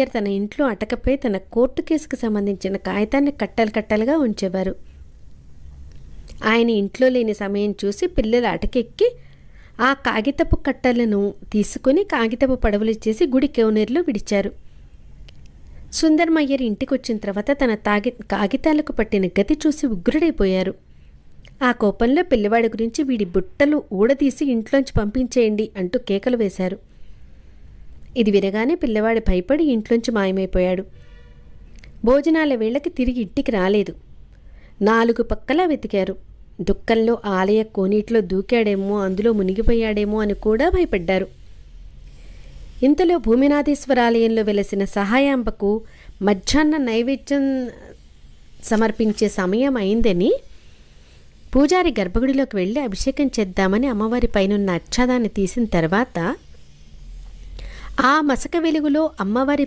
తన ఇంట్లో అటకపై తన కోర్టు కేసుకు సంబంధించిన కాగితాన్ని కట్టలు కట్టలుగా ఉంచేవారు. ఆయన ఇంట్లో లేని సమయం చూసి పిల్లలు అటకెక్కి ఆ కాగితపు కట్టలను తీసుకుని కాగితపు పడవలు చేసి గుడి కోనేరులో విడిచారు. సుందరమయ్యర్ ఇంటికి వచ్చిన తర్వాత తన కాగితాలకు పట్టిన గతి చూసి ఉగ్రుడైపోయారు. ఆ కోపంలో పిల్లవాడి గురించి వీడి బుట్టలు ఊడదీసి ఇంట్లోంచి పంపించేయండి అంటూ కేకలు వేశారు. ఇది వినగానే పిల్లవాడి భయపడి ఇంట్లోంచి మాయమైపోయాడు. భోజనాల వేళకి తిరిగి ఇంటికి రాలేదు. 4 పక్కలా వెతికారు. దుఃఖంలో ఆలయ కోనీటిలో దూకాడేమో, అందులో మునిగిపోయాడేమో అని కూడా భయపడ్డారు. ఇంతలో భూమినాథేశ్వరాలయంలో వెలసిన సహాయాంబకు మధ్యాహ్న నైవేద్యం సమర్పించే సమయం అయిందని పూజారి గర్భగుడిలోకి వెళ్ళి అభిషేకం చేద్దామని అమ్మవారి పైనున్న అచ్చాదాన్ని తీసిన తర్వాత ఆ మసక వెలుగులో అమ్మవారి